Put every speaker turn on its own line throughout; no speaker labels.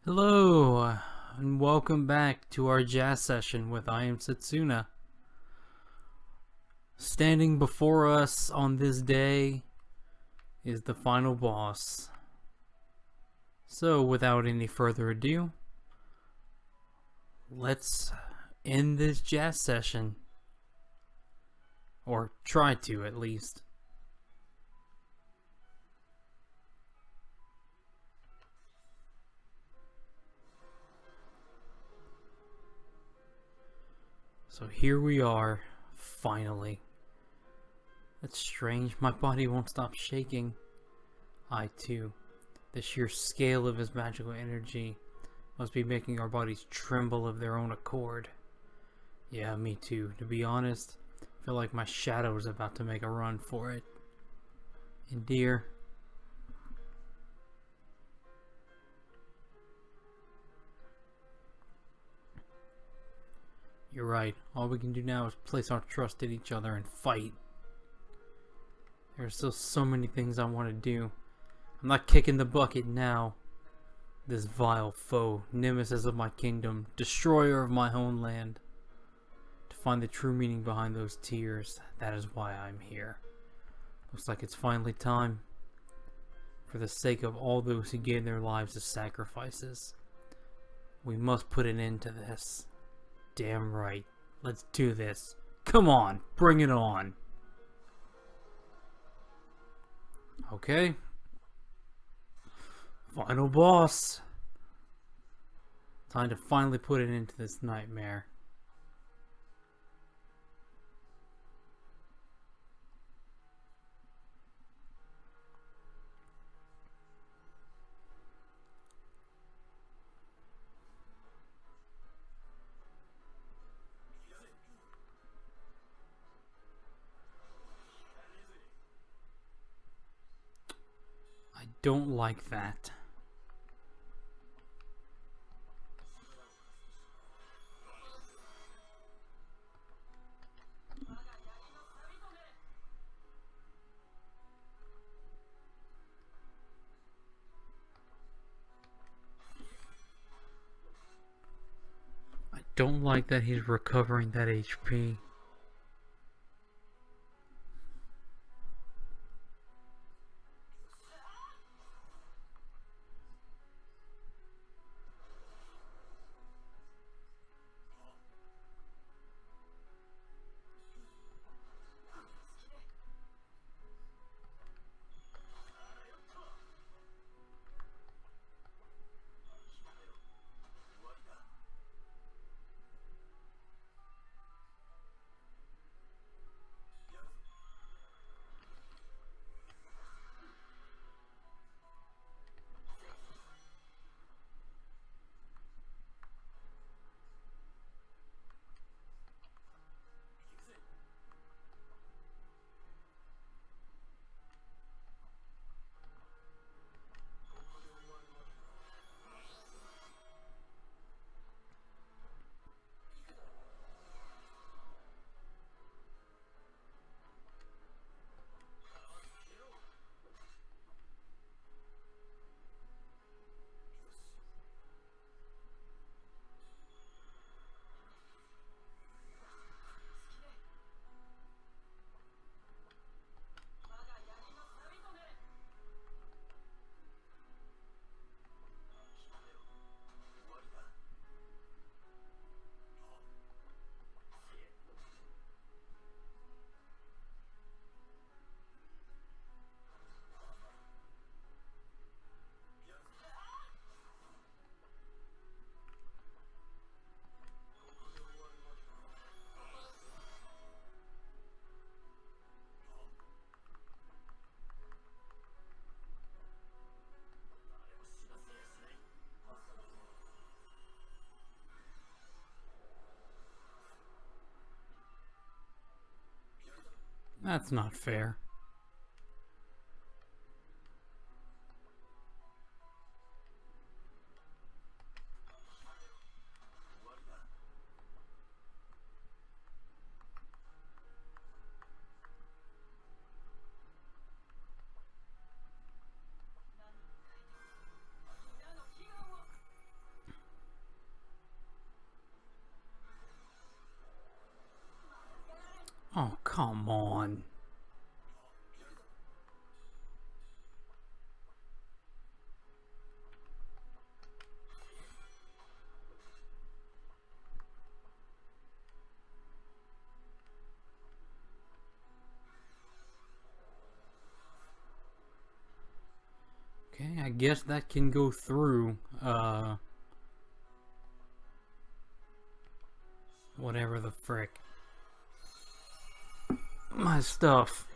Hello, and welcome back to our jazz session with I Am Setsuna. Standing before us on this day is the final boss. So, without any further ado, let's end this jazz session. Or try to, at least. So here we are, finally. That's strange, my body won't stop shaking. I too. The sheer scale of his magical energy must be making our bodies tremble of their own accord. Yeah, me too. To be honest, I feel like my shadow is about to make a run for it. And dear, you're right. All we can do now is place our trust in each other and fight. There are still so many things I want to do. I'm not kicking the bucket now. This vile foe, nemesis of my kingdom, destroyer of my homeland. To find the true meaning behind those tears, that is why I'm here. Looks like it's finally time. For the sake of all those who gave their lives as sacrifices, we must put an end to this. Damn right. Let's do this. Come on, bring it on. Okay. Final boss. Time to finally put an end to this nightmare. I don't like that. I don't like that he's recovering that HP. That's not fair. Oh, come on. Okay, I guess that can go through, whatever the frick. My stuff.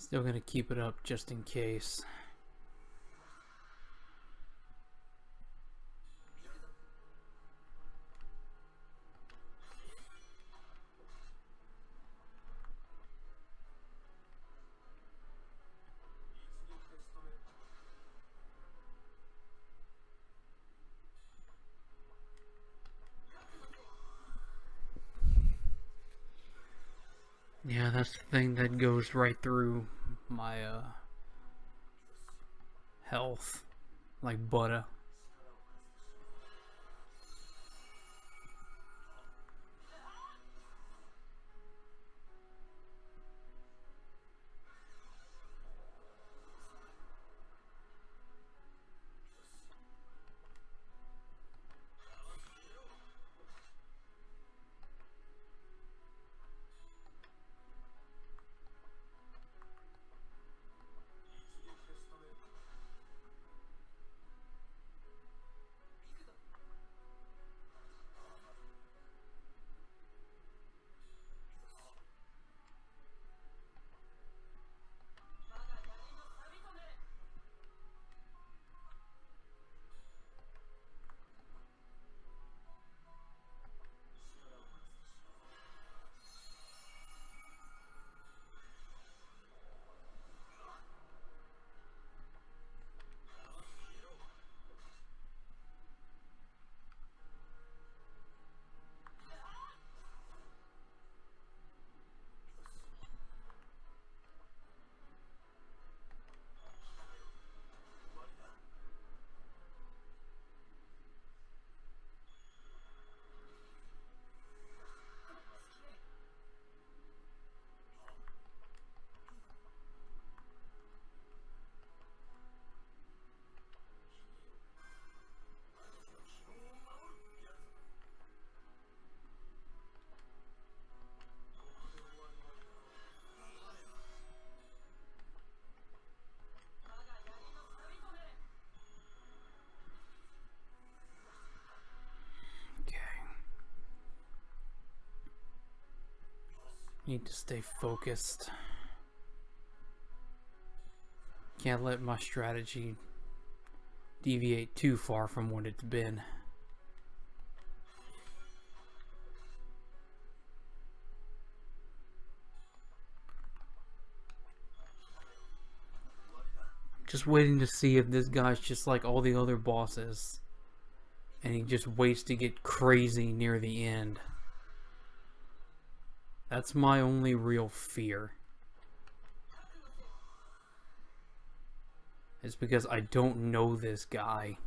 Still gonna keep it up just in case. Yeah, that's the thing that goes right through my health like butter. Need to stay focused. Can't let my strategy deviate too far from what it's been. Just waiting to see if this guy's just like all the other bosses and he just waits to get crazy near the end. That's my only real fear. It's because I don't know this guy.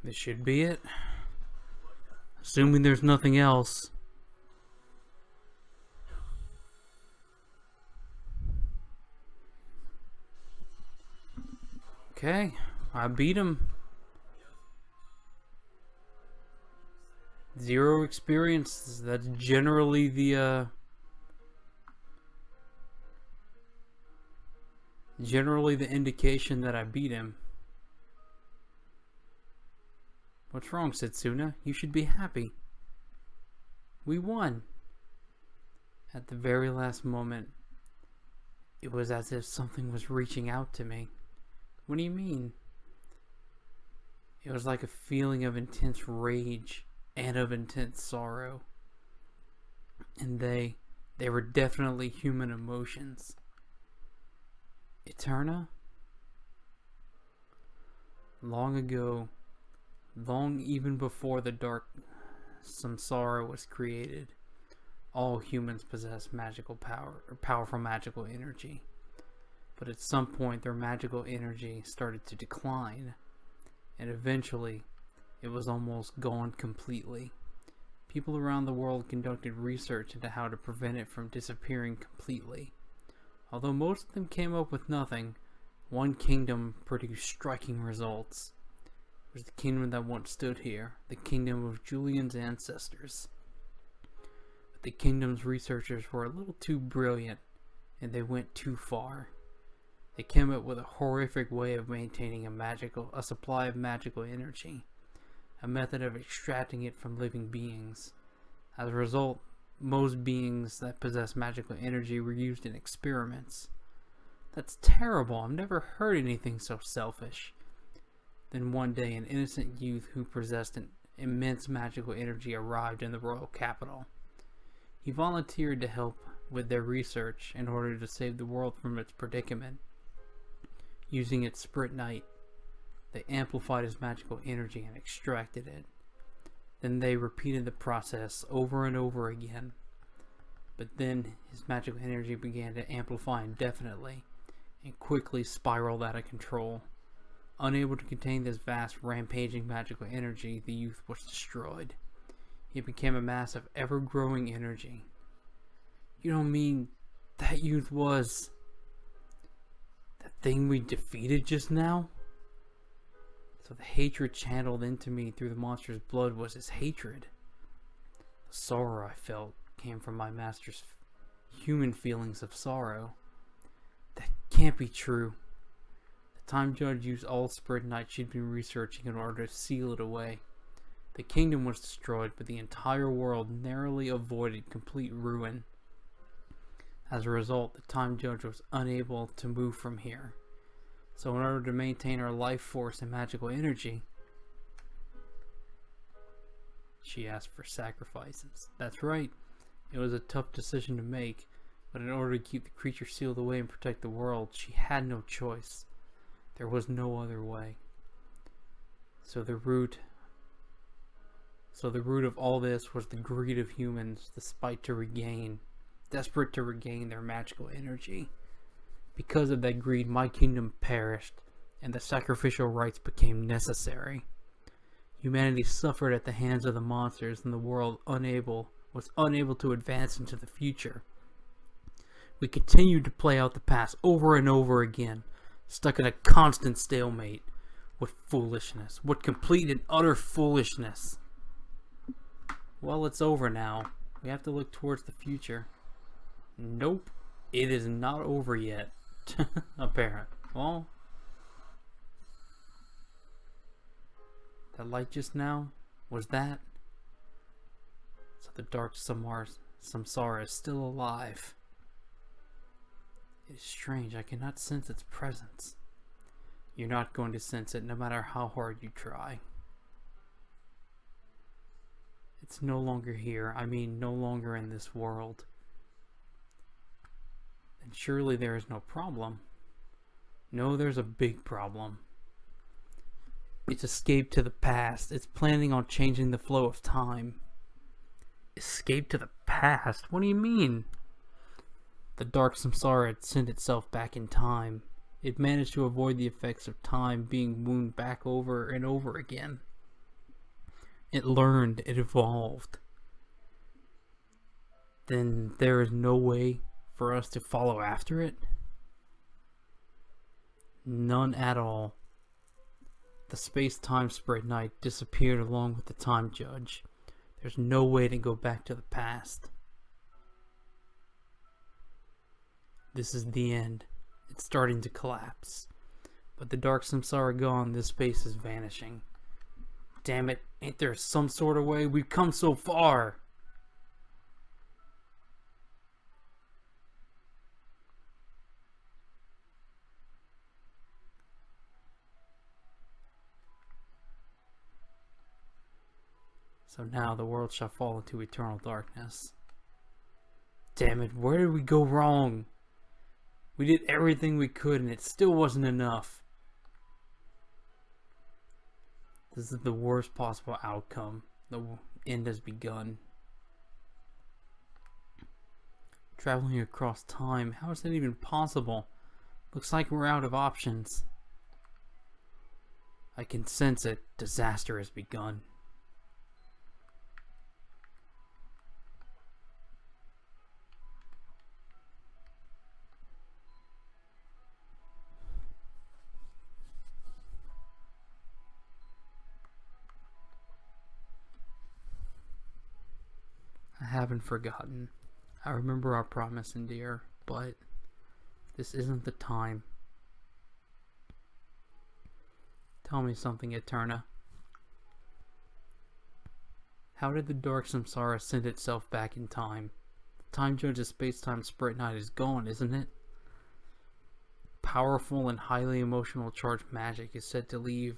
This should be it. Assuming there's nothing else. Okay, I beat him. 0 experience. That's generally the indication that I beat him. What's wrong, Setsuna? You should be happy. We won. At the very last moment, it was as if something was reaching out to me. What do you mean? It was like a feeling of intense rage and of intense sorrow. And they were definitely human emotions. Eterna? Long ago, long even before the dark Samsara was created, all humans possess magical power, or powerful magical energy. But at some point their magical energy started to decline, and eventually it was almost gone completely. People around the world conducted research into how to prevent it from disappearing completely. Although most of them came up with nothing, one kingdom produced striking results. It was the kingdom that once stood here, the kingdom of Julian's ancestors. But the kingdom's researchers were a little too brilliant, and they went too far. They came up with a horrific way of maintaining a supply of magical energy, a method of extracting it from living beings. As a result, most beings that possess magical energy were used in experiments. That's terrible. I've never heard anything so selfish. Then one day, an innocent youth who possessed an immense magical energy arrived in the royal capital. He volunteered to help with their research in order to save the world from its predicament. Using its Spritnite, they amplified his magical energy and extracted it. Then they repeated the process over and over again. But then his magical energy began to amplify indefinitely and quickly spiraled out of control. Unable to contain this vast, rampaging magical energy, the youth was destroyed. He became a mass of ever-growing energy. You don't mean that youth was that thing we defeated just now? So the hatred channeled into me through the monster's blood was his hatred. The sorrow I felt came from my master's human feelings of sorrow. That can't be true. The Time Judge used all Spritnite she'd been researching in order to seal it away. The kingdom was destroyed, but the entire world narrowly avoided complete ruin. As a result, the Time Judge was unable to move from here. So in order to maintain her life force and magical energy, she asked for sacrifices. That's right. It was a tough decision to make, but in order to keep the creature sealed away and protect the world, she had no choice. There was no other way. So the root of all this was the greed of humans, desperate to regain their magical energy. Because of that greed, my kingdom perished, and the sacrificial rites became necessary. Humanity suffered at the hands of the monsters, and the world was unable to advance into the future. We continued to play out the past over and over again, stuck in a constant stalemate. What foolishness. What complete and utter foolishness. Well, it's over now. We have to look towards the future. Nope. It is not over yet. Apparent. Well, that light just now, was that? So the dark Samsara is still alive. It is strange. I cannot sense its presence. You're not going to sense it no matter how hard you try. It's no longer here. I mean, no longer in this world. And surely there is no problem. No, there's a big problem. It's escaped to the past. It's planning on changing the flow of time. Escape to the past? What do you mean? The dark Samsara had sent itself back in time. It managed to avoid the effects of time being wound back over and over again. it learned, it evolved, then there is no way for us to follow after it? None at all. The space-time spread knight disappeared along with the time judge. There's no way to go back to the past. This is the end. It's starting to collapse. But the dark samsara gone, this space is vanishing. Damn it, ain't there some sort of way? We've come so far! So now the world shall fall into eternal darkness. Damn it, where did we go wrong? We did everything we could and it still wasn't enough. This is the worst possible outcome. The end has begun. Traveling across time, how is that even possible? Looks like we're out of options. I can sense it. Disaster has begun. I haven't forgotten. I remember our promise, dear, but this isn't the time. Tell me something, Eterna. How did the dark samsara send itself back in time? The time judge's space-time sprite night is gone, isn't it? Powerful and highly emotional charged magic is said to leave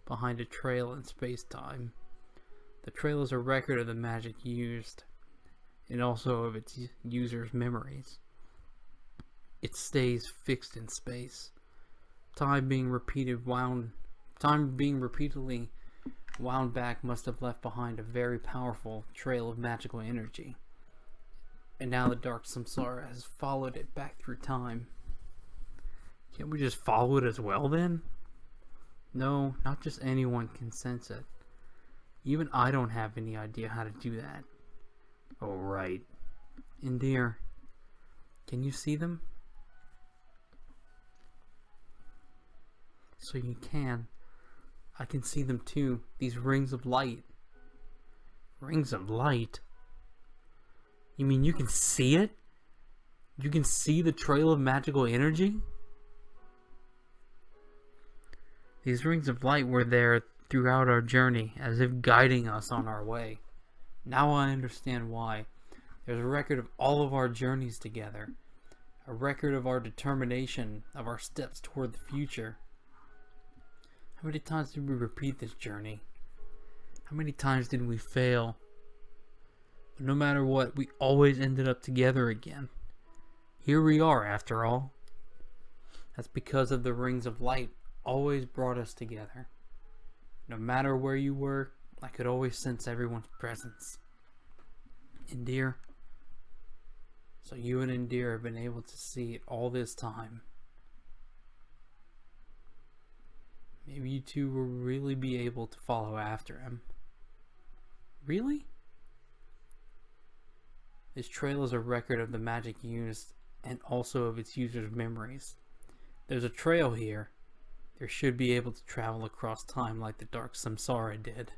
behind a trail in space-time. The trail is a record of the magic used, and also of its users' memories. It stays fixed in space. Time being repeatedly wound back must have left behind a very powerful trail of magical energy. And now the dark samsara has followed it back through time. Can't we just follow it as well then? No, not just anyone can sense it. Even I don't have any idea how to do that. Oh, right. Indir, can you see them? So you can. I can see them too. These rings of light. Rings of light? You mean you can see it? You can see the trail of magical energy? These rings of light were there throughout our journey, as if guiding us on our way. Now I understand why. There's a record of all of our journeys together. A record of our determination, of our steps toward the future. How many times did we repeat this journey? How many times did we fail? But no matter what, we always ended up together again. Here we are, after all. That's because of the rings of light always brought us together. No matter where you were, I could always sense everyone's presence. Indir. So you and Indir have been able to see it all this time. Maybe you two will really be able to follow after him. Really? This trail is a record of the magic used and also of its users' memories. There's a trail here. There should be able to travel across time like the dark samsara did.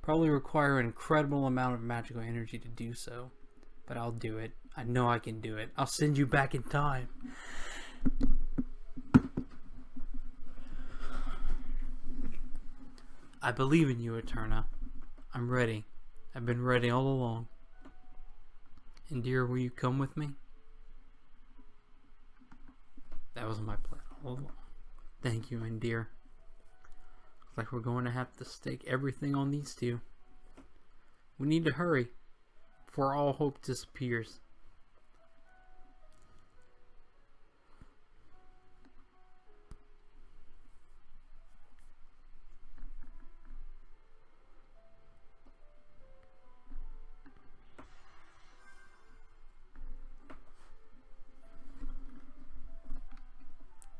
Probably require an incredible amount of magical energy to do so. But I'll do it. I know I can do it. I'll send you back in time. I believe in you, Eterna. I'm ready. I've been ready all along. Indir, will you come with me? That was my plan all along. Thank you, Indir. Looks like we're going to have to stake everything on these two. We need to hurry before all hope disappears.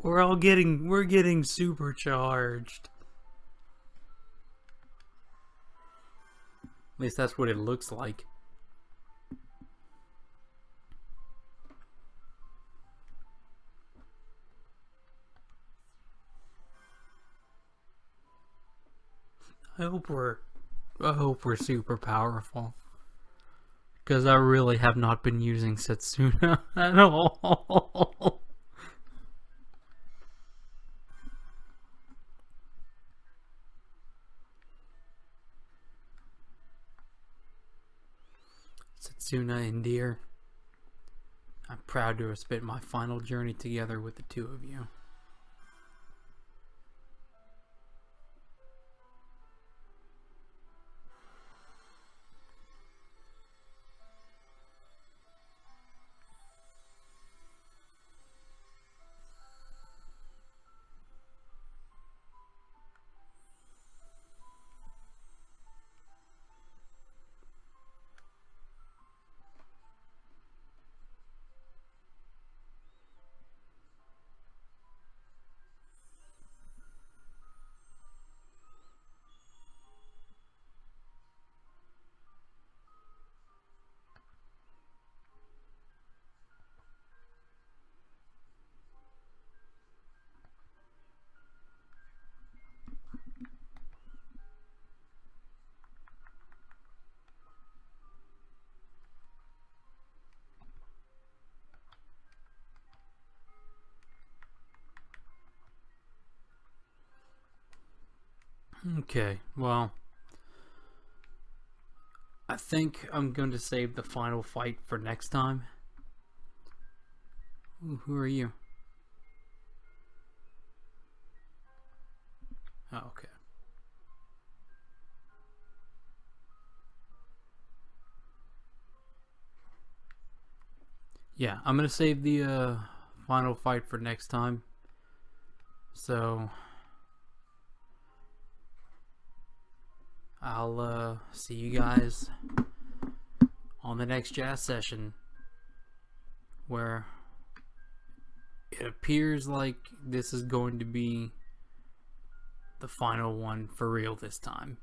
We're getting supercharged. least that's what it looks like. I hope we're super powerful. Because I really have not been using Setsuna at all. Setsuna and Deer, I'm proud to have spent my final journey together with the two of you. Okay, well, I think I'm going to save the final fight for next time. Ooh, who are you? Oh, okay. Yeah, I'm going to save the final fight for next time. So I'll see you guys on the next jazz session, where it appears like this is going to be the final one for real this time.